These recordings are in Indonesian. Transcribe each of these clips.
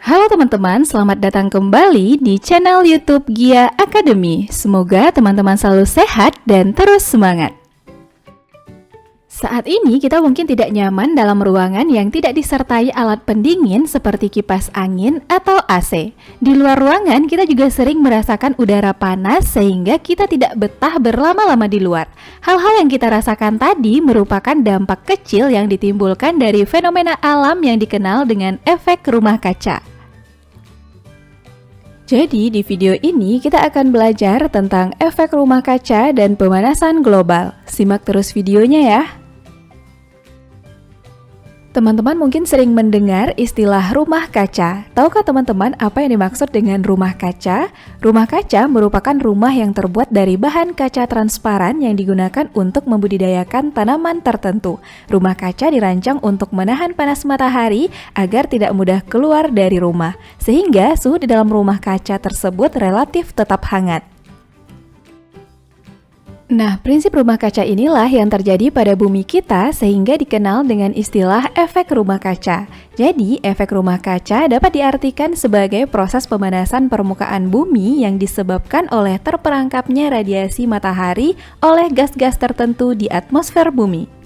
Halo teman-teman, selamat datang kembali di channel YouTube Gia Academy. Semoga teman-teman selalu sehat dan terus semangat. Saat ini kita mungkin tidak nyaman dalam ruangan yang tidak disertai alat pendingin seperti kipas angin atau AC. Di luar ruangan kita juga sering merasakan udara panas sehingga kita tidak betah berlama-lama di luar. Hal-hal yang kita rasakan tadi merupakan dampak kecil yang ditimbulkan dari fenomena alam yang dikenal dengan efek rumah kaca. Jadi di video ini kita akan belajar tentang efek rumah kaca dan pemanasan global. Simak terus videonya ya. Teman-teman mungkin sering mendengar istilah rumah kaca. Tahukah teman-teman apa yang dimaksud dengan rumah kaca? Rumah kaca merupakan rumah yang terbuat dari bahan kaca transparan yang digunakan untuk membudidayakan tanaman tertentu. Rumah kaca dirancang untuk menahan panas matahari agar tidak mudah keluar dari rumah, sehingga suhu di dalam rumah kaca tersebut relatif tetap hangat. Nah, prinsip rumah kaca inilah yang terjadi pada bumi kita sehingga dikenal dengan istilah efek rumah kaca. Jadi, efek rumah kaca dapat diartikan sebagai proses pemanasan permukaan bumi yang disebabkan oleh terperangkapnya radiasi matahari oleh gas-gas tertentu di atmosfer bumi.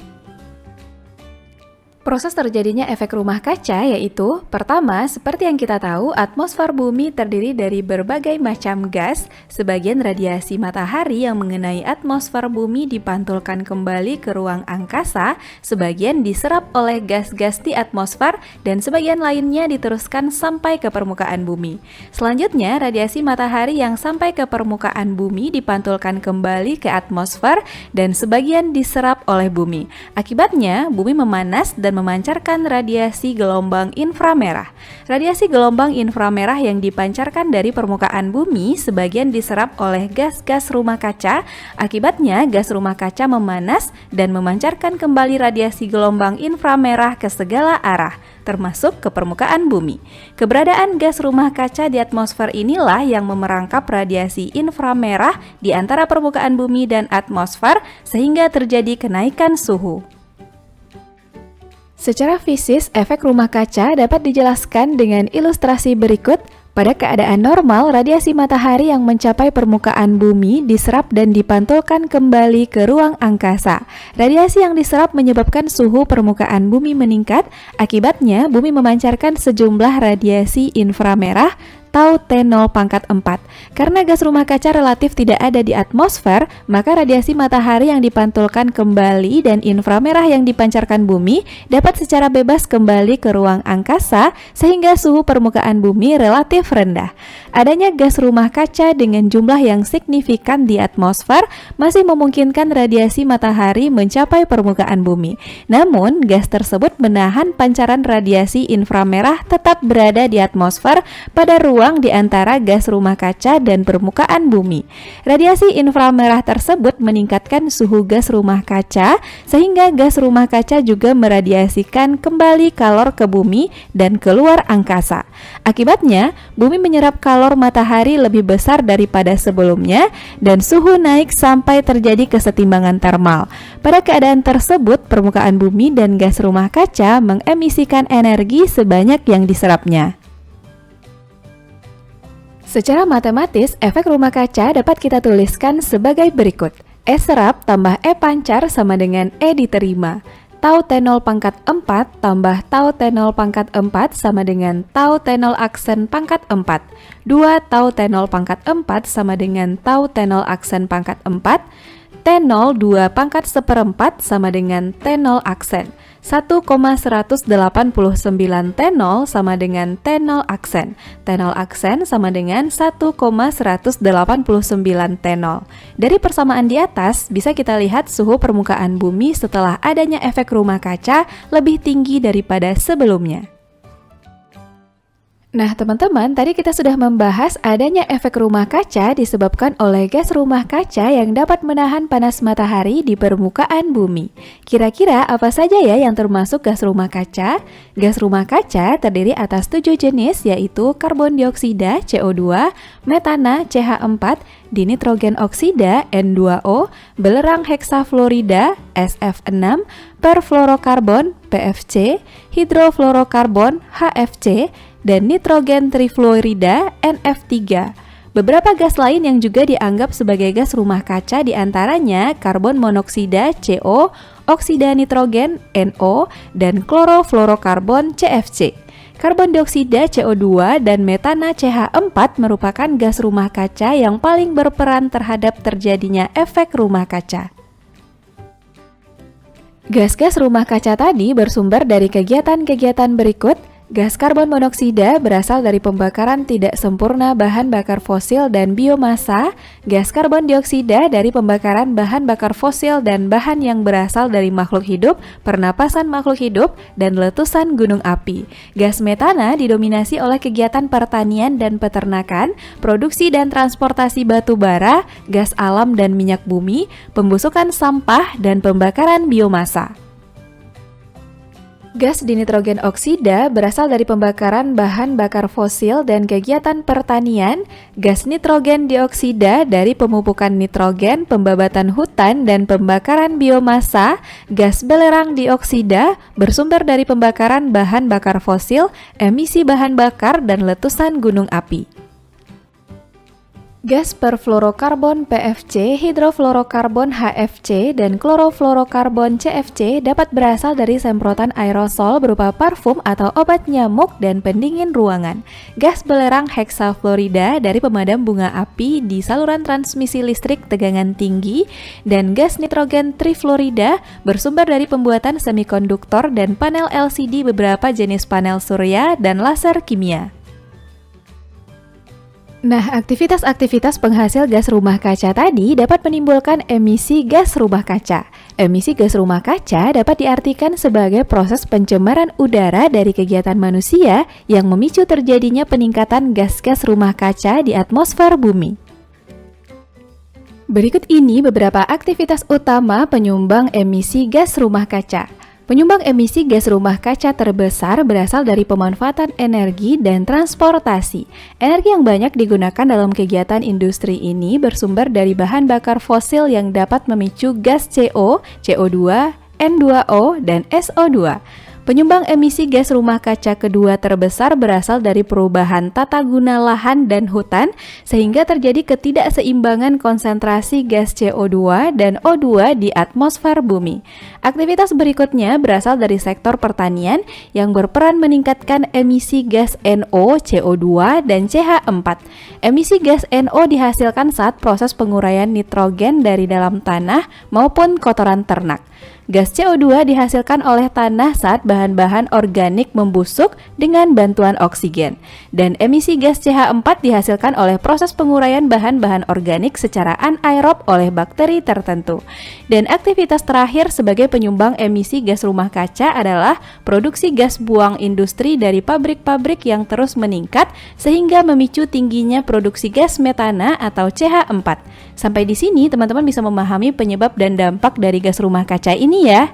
Proses terjadinya efek rumah kaca yaitu, pertama, seperti yang kita tahu, atmosfer bumi terdiri dari berbagai macam gas. Sebagian radiasi matahari yang mengenai atmosfer bumi dipantulkan kembali ke ruang angkasa, sebagian diserap oleh gas-gas di atmosfer, dan sebagian lainnya diteruskan sampai ke permukaan bumi. Selanjutnya, radiasi matahari yang sampai ke permukaan bumi dipantulkan kembali ke atmosfer, dan sebagian diserap oleh bumi. Akibatnya, bumi memanas dan memancarkan radiasi gelombang inframerah. Radiasi gelombang inframerah yang dipancarkan dari permukaan bumi sebagian diserap oleh gas-gas rumah kaca. Akibatnya, gas rumah kaca memanas dan memancarkan kembali radiasi gelombang inframerah ke segala arah, termasuk ke permukaan bumi. Keberadaan gas rumah kaca di atmosfer inilah yang memerangkap radiasi inframerah di antara permukaan bumi dan atmosfer sehingga terjadi kenaikan suhu. Secara fisis, efek rumah kaca dapat dijelaskan dengan ilustrasi berikut. Pada keadaan normal, radiasi matahari yang mencapai permukaan bumi diserap dan dipantulkan kembali ke ruang angkasa. Radiasi yang diserap menyebabkan suhu permukaan bumi meningkat. Akibatnya, bumi memancarkan sejumlah radiasi inframerah atau T0.4. Karena gas rumah kaca relatif tidak ada di atmosfer, maka radiasi matahari yang dipantulkan kembali dan inframerah yang dipancarkan bumi dapat secara bebas kembali ke ruang angkasa sehingga suhu permukaan bumi relatif rendah. Adanya gas rumah kaca dengan jumlah yang signifikan di atmosfer masih memungkinkan radiasi matahari mencapai permukaan bumi. Namun, gas tersebut menahan pancaran radiasi inframerah tetap berada di atmosfer pada ruang di antara gas rumah kaca dan permukaan bumi. Radiasi inframerah tersebut meningkatkan suhu gas rumah kaca sehingga gas rumah kaca juga meradiasikan kembali kalor ke bumi dan keluar angkasa. Akibatnya, bumi menyerap kalor matahari lebih besar daripada sebelumnya dan suhu naik sampai terjadi kesetimbangan termal. Pada keadaan tersebut, permukaan bumi dan gas rumah kaca mengemisikan energi sebanyak yang diserapnya. Secara matematis, efek rumah kaca dapat kita tuliskan sebagai berikut. E serap tambah E pancar sama dengan E diterima. Tau T0.4 tambah Tau T0.4 sama dengan Tau T0 aksen pangkat 4. 2 Tau T0.4 sama dengan Tau T0 aksen pangkat 4. T0 2 pangkat seperempat sama dengan T0 aksen. 1,189 T0 sama dengan T0 aksen. T0 aksen sama dengan 1,189 T0. Dari persamaan di atas, bisa kita lihat suhu permukaan bumi setelah adanya efek rumah kaca lebih tinggi daripada sebelumnya. Nah teman-teman, tadi kita sudah membahas adanya efek rumah kaca disebabkan oleh gas rumah kaca yang dapat menahan panas matahari di permukaan bumi. Kira-kira apa saja ya yang termasuk gas rumah kaca? Gas rumah kaca terdiri atas 7 jenis yaitu karbon dioksida CO2, metana CH4, dinitrogen oksida N2O, belerang heksafluorida SF6, perfluorokarbon PFC, hidrofluorokarbon HFC, dan nitrogen trifluorida NF3. Beberapa gas lain yang juga dianggap sebagai gas rumah kaca diantaranya karbon monoksida CO, oksida nitrogen NO, dan klorofluorokarbon CFC. Karbon dioksida CO2 dan metana CH4 merupakan gas rumah kaca yang paling berperan terhadap terjadinya efek rumah kaca. Gas-gas rumah kaca tadi bersumber dari kegiatan-kegiatan berikut. Gas karbon monoksida berasal dari pembakaran tidak sempurna bahan bakar fosil dan biomasa. Gas karbon dioksida dari pembakaran bahan bakar fosil dan bahan yang berasal dari makhluk hidup, pernapasan makhluk hidup, dan letusan gunung api. Gas metana didominasi oleh kegiatan pertanian dan peternakan, produksi dan transportasi batu bara, gas alam dan minyak bumi, pembusukan sampah, dan pembakaran biomasa. Gas dinitrogen oksida berasal dari pembakaran bahan bakar fosil dan kegiatan pertanian. Gas nitrogen dioksida dari pemupukan nitrogen, pembabatan hutan, dan pembakaran biomasa. Gas belerang dioksida bersumber dari pembakaran bahan bakar fosil, emisi bahan bakar, dan letusan gunung api. Gas perfluorokarbon PFC, hidrofluorokarbon HFC, dan klorofluorokarbon CFC dapat berasal dari semprotan aerosol berupa parfum atau obat nyamuk dan pendingin ruangan. Gas belerang heksafluorida dari pemadam bunga api di saluran transmisi listrik tegangan tinggi, dan gas nitrogen trifluorida bersumber dari pembuatan semikonduktor dan panel LCD beberapa jenis panel surya dan laser kimia. Nah, aktivitas-aktivitas penghasil gas rumah kaca tadi dapat menimbulkan emisi gas rumah kaca. Emisi gas rumah kaca dapat diartikan sebagai proses pencemaran udara dari kegiatan manusia yang memicu terjadinya peningkatan gas-gas rumah kaca di atmosfer bumi. Berikut ini beberapa aktivitas utama penyumbang emisi gas rumah kaca. Penyumbang emisi gas rumah kaca terbesar berasal dari pemanfaatan energi dan transportasi. Energi yang banyak digunakan dalam kegiatan industri ini bersumber dari bahan bakar fosil yang dapat memicu gas CO, CO2, N2O, dan SO2. Penyumbang emisi gas rumah kaca kedua terbesar berasal dari perubahan tata guna lahan dan hutan, sehingga terjadi ketidakseimbangan konsentrasi gas CO2 dan O2 di atmosfer bumi. Aktivitas berikutnya berasal dari sektor pertanian yang berperan meningkatkan emisi gas NO, CO2, dan CH4. Emisi gas NO dihasilkan saat proses penguraian nitrogen dari dalam tanah maupun kotoran ternak. Gas CO2 dihasilkan oleh tanah saat bahan-bahan organik membusuk dengan bantuan oksigen. Dan emisi gas CH4 dihasilkan oleh proses penguraian bahan-bahan organik secara anaerob oleh bakteri tertentu. Dan aktivitas terakhir sebagai penyumbang emisi gas rumah kaca adalah produksi gas buang industri dari pabrik-pabrik yang terus meningkat sehingga memicu tingginya produksi gas metana atau CH4. Sampai di sini teman-teman bisa memahami penyebab dan dampak dari gas rumah kaca ini ya.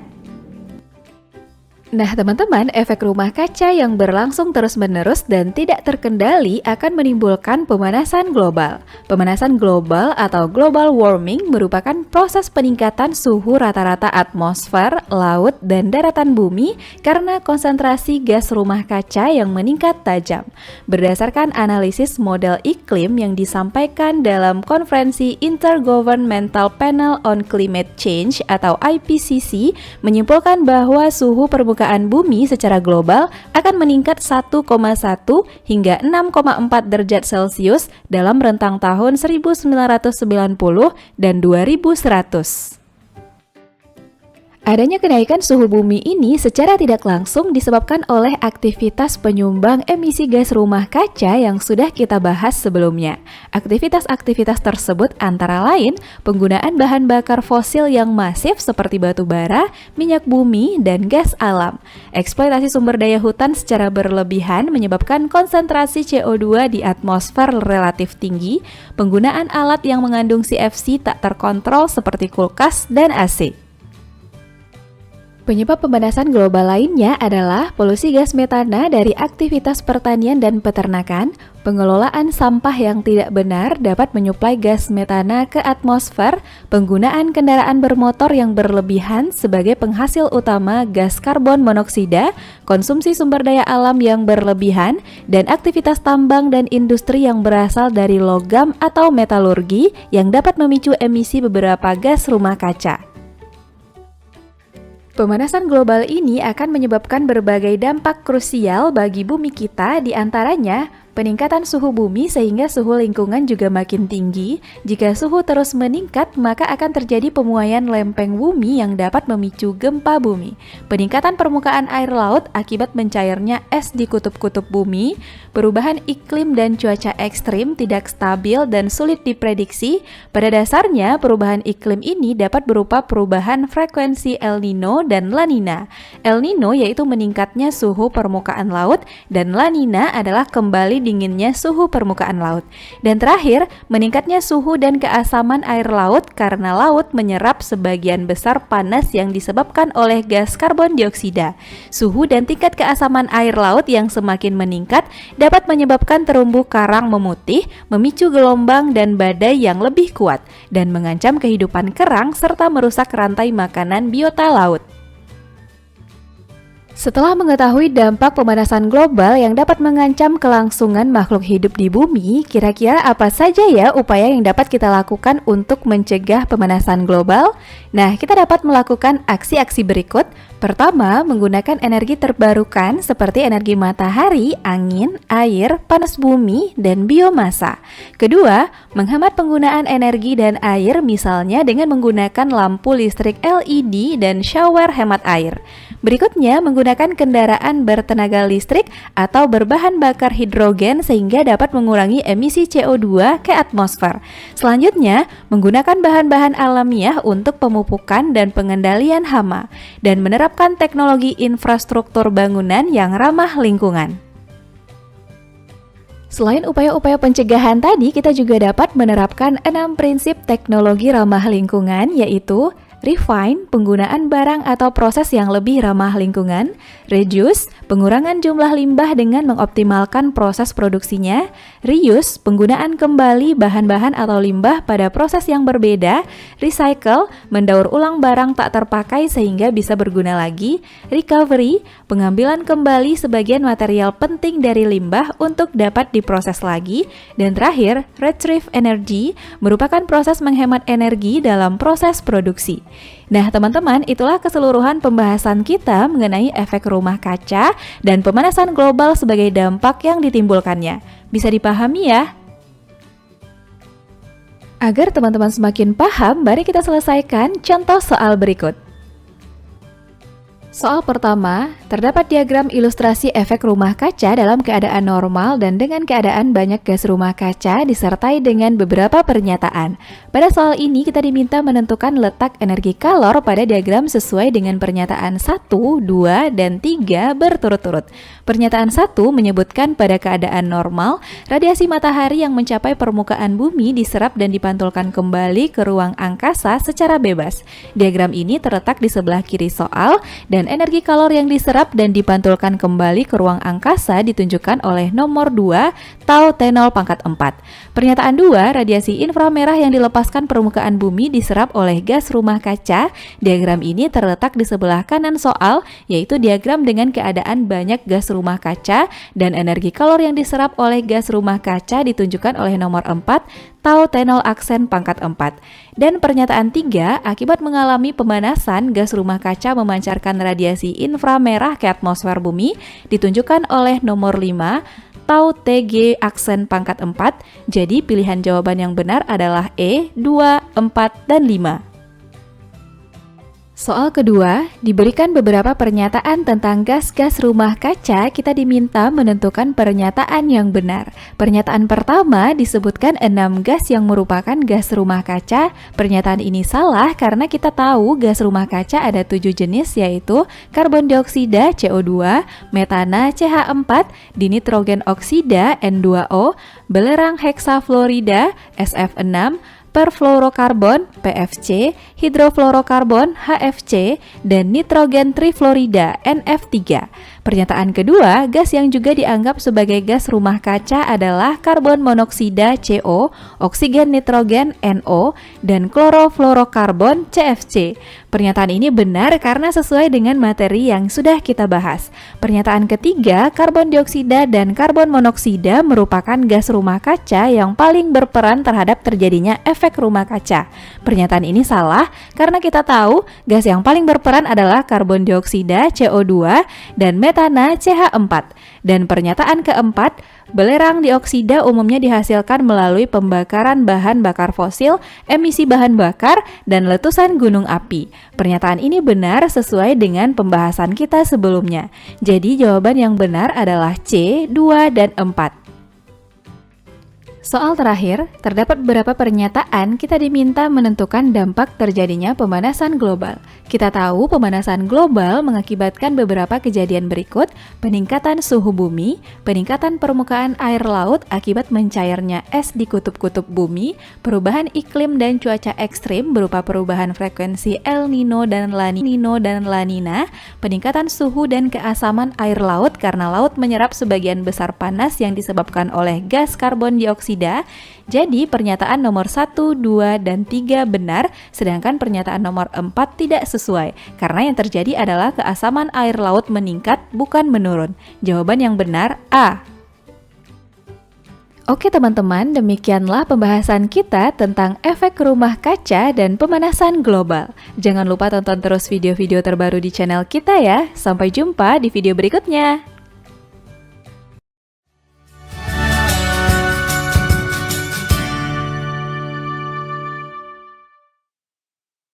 Nah teman-teman, efek rumah kaca yang berlangsung terus-menerus dan tidak terkendali akan menimbulkan pemanasan global. Pemanasan global atau global warming merupakan proses peningkatan suhu rata-rata atmosfer, laut, dan daratan bumi karena konsentrasi gas rumah kaca yang meningkat tajam. Berdasarkan analisis model iklim yang disampaikan dalam konferensi Intergovernmental Panel on Climate Change atau IPCC menyimpulkan bahwa suhu permukaan bumi secara global akan meningkat 1,1 hingga 6,4 derajat Celcius dalam rentang tahun 1990 dan 2100. Adanya kenaikan suhu bumi ini secara tidak langsung disebabkan oleh aktivitas penyumbang emisi gas rumah kaca yang sudah kita bahas sebelumnya. Aktivitas-aktivitas tersebut antara lain penggunaan bahan bakar fosil yang masif seperti batu bara, minyak bumi, dan gas alam. Eksploitasi sumber daya hutan secara berlebihan menyebabkan konsentrasi CO2 di atmosfer relatif tinggi, penggunaan alat yang mengandung CFC tak terkontrol seperti kulkas dan AC. Penyebab pemanasan global lainnya adalah polusi gas metana dari aktivitas pertanian dan peternakan. Pengelolaan sampah yang tidak benar dapat menyuplai gas metana ke atmosfer, penggunaan kendaraan bermotor yang berlebihan sebagai penghasil utama gas karbon monoksida, konsumsi sumber daya alam yang berlebihan, dan aktivitas tambang dan industri yang berasal dari logam atau metalurgi yang dapat memicu emisi beberapa gas rumah kaca. Pemanasan global ini akan menyebabkan berbagai dampak krusial bagi bumi kita, di antaranya peningkatan suhu bumi sehingga suhu lingkungan juga makin tinggi. Jika suhu terus meningkat, maka akan terjadi pemuaian lempeng bumi yang dapat memicu gempa bumi. Peningkatan permukaan air laut akibat mencairnya es di kutub-kutub bumi, perubahan iklim dan cuaca ekstrim tidak stabil dan sulit diprediksi. Pada dasarnya, perubahan iklim ini dapat berupa perubahan frekuensi El Nino dan La Nina. El Nino yaitu meningkatnya suhu permukaan laut, dan La Nina adalah kembali dinginnya suhu permukaan laut. Dan terakhir, meningkatnya suhu dan keasaman air laut karena laut menyerap sebagian besar panas yang disebabkan oleh gas karbon dioksida. Suhu dan tingkat keasaman air laut yang semakin meningkat dapat menyebabkan terumbu karang memutih, memicu gelombang dan badai yang lebih kuat, dan mengancam kehidupan kerang serta merusak rantai makanan biota laut. Setelah mengetahui dampak pemanasan global yang dapat mengancam kelangsungan makhluk hidup di bumi, kira-kira apa saja ya upaya yang dapat kita lakukan untuk mencegah pemanasan global? Nah, kita dapat melakukan aksi-aksi berikut. Pertama, menggunakan energi terbarukan seperti energi matahari, angin, air, panas bumi, dan biomasa. Kedua, menghemat penggunaan energi dan air misalnya dengan menggunakan lampu listrik LED dan shower hemat air. Berikutnya, menggunakan kendaraan bertenaga listrik atau berbahan bakar hidrogen sehingga dapat mengurangi emisi CO2 ke atmosfer. Selanjutnya, menggunakan bahan-bahan alamiah untuk pemupukan dan pengendalian hama, dan menerapkan teknologi infrastruktur bangunan yang ramah lingkungan. Selain upaya-upaya pencegahan tadi, kita juga dapat menerapkan 6 prinsip teknologi ramah lingkungan, yaitu refine, penggunaan barang atau proses yang lebih ramah lingkungan. Reduce, pengurangan jumlah limbah dengan mengoptimalkan proses produksinya. Reuse, penggunaan kembali bahan-bahan atau limbah pada proses yang berbeda. Recycle, mendaur ulang barang tak terpakai sehingga bisa berguna lagi. Recovery, pengambilan kembali sebagian material penting dari limbah untuk dapat diproses lagi. Dan terakhir, retrieve energy, merupakan proses menghemat energi dalam proses produksi. Nah teman-teman, itulah keseluruhan pembahasan kita mengenai efek rumah kaca dan pemanasan global sebagai dampak yang ditimbulkannya. Bisa dipahami ya? Agar teman-teman semakin paham, mari kita selesaikan contoh soal berikut. Soal pertama, terdapat diagram ilustrasi efek rumah kaca dalam keadaan normal dan dengan keadaan banyak gas rumah kaca disertai dengan beberapa pernyataan. Pada soal ini kita diminta menentukan letak energi kalor pada diagram sesuai dengan pernyataan 1, 2, dan 3 berturut-turut. Pernyataan 1 menyebutkan pada keadaan normal, radiasi matahari yang mencapai permukaan bumi diserap dan dipantulkan kembali ke ruang angkasa secara bebas. Diagram ini terletak di sebelah kiri soal, dan energi kalor yang diserap dan dipantulkan kembali ke ruang angkasa ditunjukkan oleh nomor 2, tau T0 pangkat 4. Pernyataan 2, radiasi inframerah yang dilepaskan permukaan bumi diserap oleh gas rumah kaca. Diagram ini terletak di sebelah kanan soal, yaitu diagram dengan keadaan banyak gas rumah kaca dan energi kalor yang diserap oleh gas rumah kaca ditunjukkan oleh nomor 4, tau T0 aksen pangkat 4. Dan pernyataan 3, akibat mengalami pemanasan, gas rumah kaca memancarkan radiasi inframerah ke atmosfer bumi, ditunjukkan oleh nomor 5, tau TG aksen pangkat 4. Jadi pilihan jawaban yang benar adalah E, 2, 4, dan 5. Soal kedua, diberikan beberapa pernyataan tentang gas-gas rumah kaca, kita diminta menentukan pernyataan yang benar. Pernyataan pertama disebutkan 6 gas yang merupakan gas rumah kaca. Pernyataan ini salah karena kita tahu gas rumah kaca ada 7 jenis, yaitu karbon dioksida CO2, metana CH4, dinitrogen oksida N2O, belerang heksafluorida SF6, perfluorokarbon (PFC), hidrofluorokarbon (HFC), dan nitrogen trifluorida (NF3). Pernyataan kedua, gas yang juga dianggap sebagai gas rumah kaca adalah karbon monoksida (CO), oksigen nitrogen (NO), dan klorofluorokarbon (CFC). Pernyataan ini benar karena sesuai dengan materi yang sudah kita bahas. Pernyataan ketiga, karbon dioksida dan karbon monoksida merupakan gas rumah kaca yang paling berperan terhadap terjadinya efek rumah kaca. Pernyataan ini salah karena kita tahu gas yang paling berperan adalah karbon dioksida (CO2) dan metana (CH4). Dan pernyataan keempat, belerang dioksida umumnya dihasilkan melalui pembakaran bahan bakar fosil, emisi bahan bakar, dan letusan gunung api. Pernyataan ini benar sesuai dengan pembahasan kita sebelumnya. Jadi jawaban yang benar adalah C, 2, dan 4. Soal terakhir, terdapat beberapa pernyataan kita diminta menentukan dampak terjadinya pemanasan global. Kita tahu pemanasan global mengakibatkan beberapa kejadian berikut: peningkatan suhu bumi, peningkatan permukaan air laut akibat mencairnya es di kutub-kutub bumi, perubahan iklim dan cuaca ekstrim berupa perubahan frekuensi El Nino dan La Nina, peningkatan suhu dan keasaman air laut karena laut menyerap sebagian besar panas yang disebabkan oleh gas karbon dioksida. Jadi pernyataan nomor 1, 2, dan 3 benar, sedangkan pernyataan nomor 4 tidak sesuai, karena yang terjadi adalah keasaman air laut meningkat, bukan menurun. Jawaban yang benar A. Oke teman-teman, demikianlah pembahasan kita tentang efek rumah kaca dan pemanasan global. Jangan lupa tonton terus video-video terbaru di channel kita ya. Sampai jumpa di video berikutnya.